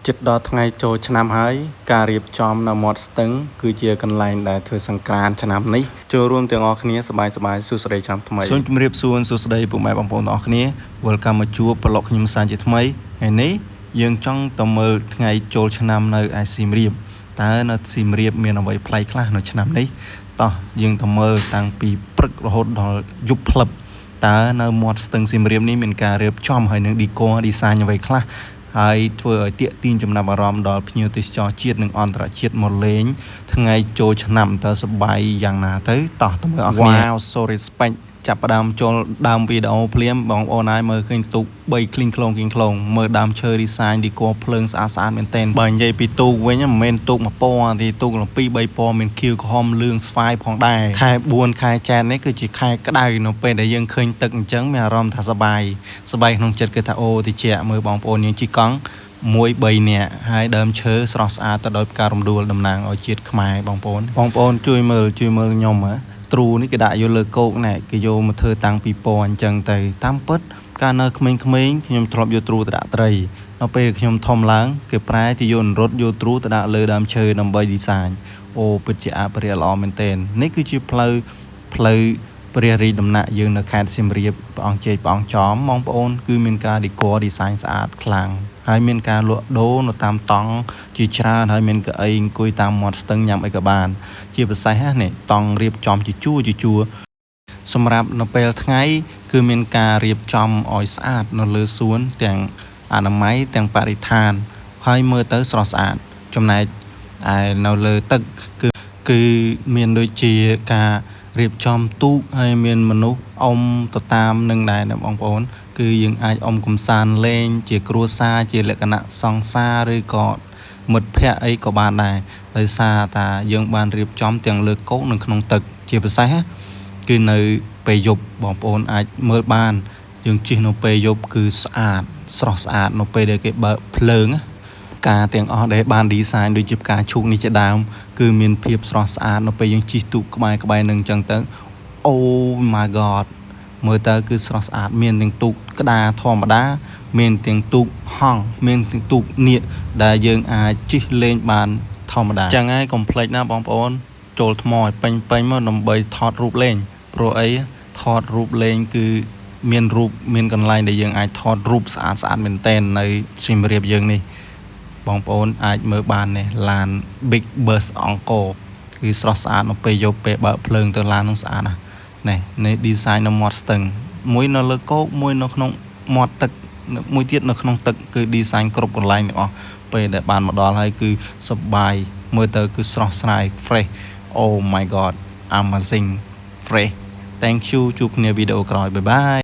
ចិត្តដល់ថ្ងៃចូលឆ្នាំហើយការរៀបចំនៅមាត់ស្ទឹងគឺជាកន្លែងដែលធ្វើសង្ក្រាន្តឆ្នាំនេះចូលរួមទាំងអស់គ្នាសប្បាយសួស្តីឆ្នាំថ្មីសូមជម្រាបសួរសួស្តីពុកម៉ែបងប្អូនទាំងអស់គ្នា Welcome មកជួបប្លុកខ្ញុំសាជាថ្មីថ្ងៃនេះយើងចង់ទៅមើលថ្ងៃចូលឆ្នាំនៅឯសៀមរាបតើនៅសៀមរាបមានអ្វីប្លែកខ្លះនៅឆ្នាំនេះតោះយើងទៅមើលតាំងពីព្រឹករហូតដល់យប់ភ្លឹបតើនៅមាត់ស្ទឹងសៀមរាបនេះមានការរៀបចំហើយនឹងdesign អ្វីខ្លះហើយធ្វើឲ្យទាក់ទាញចំណាប់អារម្មណ៍ដល់ភ្ញៀវទេសចរជាតិនិងអន្តរជាតិមកលេងថ្ងៃចូលឆ្នាំតើសប្បាយយ៉ាងណាទៅតោះទៅមើលអរគ្នា Wow so respect ចាប់ផ្ដើមចូលដើមវីដេអូភ្លាមបងប្អូនហើយមើលឃើញទូក3គ្លីងខ្លងមើលដើមឈើ design decor ភ្លើងស្អាតមែនតើបើនិយាយពីទូកវិញមិនមែនទូកមួយពណ៌ទេទូក2 3ពណ៌មានខៀវក្រហមលឿងស្វាយផងដែរខែ4ខែចែននេះគឺជាខែក្តៅនៅពេលដែលយើងឃើញទឹកអញ្ចឹងមានអារម្មណ៍ថាសប្បាយក្នុងចិត្តគឺថាអូតិចមើលបងប្អូនយើងជិះកង់1-3 នាក់ហើយដើមឈើស្រស់ស្អាតទៅដោយផ្ការំដួលតំណាងឲ្យជាតិខ្មែរបងប្អូនជួយមើលខ្ញុំទ្រូនេះគេដាក់យកលើគោកណែគេយកមកធ្វើតាំងពីពណ៌អញ្ចឹងទៅតាមពិតកាលនៅក្មេងៗខ្ញុំធ្លាប់យកទ្រូទៅដាក់ត្រីនៅពេលខ្ញុំធំឡើងគេប្រែទៅយករត់យកទ្រូទៅដាក់លើដើមឈើដើម្បី design អូពិតជាអភិរក្សល្អមែនទែននេះគឺជាផ្លូវព្រះរាជដំណាក់យើងនៅខេត្តសៀមរាបព្រះអង្គជ័យព្រះអង្គចំបងប្អូនគឺមានការ decor design ស្អាតខ្លាំងហើយមានការលក់ដូរនៅតាមតង់ជាច្រើនហើយមានកៅអីអង្គុយតាមមាត់ស្ទឹងញ៉ាំអីក៏បានជាពិសេសនេះតង់រៀបចំជាជួរសម្រាប់នៅពេលថ្ងៃគឺមានការរៀបចំឲ្យស្អាតនៅលើសួនទាំងអនាម័យទាំងបរិស្ថានហើយមើលទៅស្រស់ស្អាតចំណែកឯនៅលើទឹកគឺមានដូចជាការរៀបចំទូកហើយមានមនុស្សអុំទៅតាមនឹងដែរណាបងប្អូនគឺយើងអាចអុំកំសាន្តលេងជាគ្រួសារជាលក្ខណៈសង្សារឬក៏មិត្តភ័ក្តិអីក៏បានដែរដោយសារតាយើងបានរៀបចំទាំងលើគោកនិងក្នុងទឹកជាពិសេសគឺនៅពេលយប់បងប្អូនអាចមើលបានយើងជិះនៅពេលយប់គឺស្អាតស្រស់ស្អាតនៅពេលដែលគេបើកភ្លើងការទាំងអស់ដែលបាន design ដូចជាផ្កាឈូកនេះជាដើមគឺមានភាពស្រស់ស្អាតនៅពេលយើងជិះទូកក្បែរនឹងអញ្ចឹងទៅ Oh my god មើលទៅគឺស្រស់ស្អាតមានទាំងទូកក្តារធម្មតាមានទាំងទូកហង្សមានទាំងទូកនៀកដែលយើងអាចជិះលេងបានធម្មតាចឹងហើយកុំភ្លេចណាបងប្អូនចូលថ្មឲ្យពេញមកដើម្បីថតរូបលេងព្រោះអីថតរូបលេងគឺមានកន្លែងដែលយើងអាចថតរូបស្អាតមែនតើនៅសៀមរាបយើងនេះបងប្អូនអាចមើលបាននេះឡាន Big Bus អង្គរគឺស្រស់ស្អាតនៅពេលយប់ពេលបើកភ្លើងទៅឡាននឹងស្អាតណាស់នេះ design នៅមាត់ស្ទឹងមួយនៅលើគោកមួយនៅក្នុងមាត់ទឹកមួយទៀតនៅក្នុងទឹកគឺ design គ្រប់កន្លែងទាំងអស់ពេលដែលបានមកដល់ហើយគឺសប្បាយមើលទៅគឺស្រស់ស្រាយ fresh Oh my god amazing fresh Thank you ជួបគ្នាវីដេអូក្រោយ Bye bye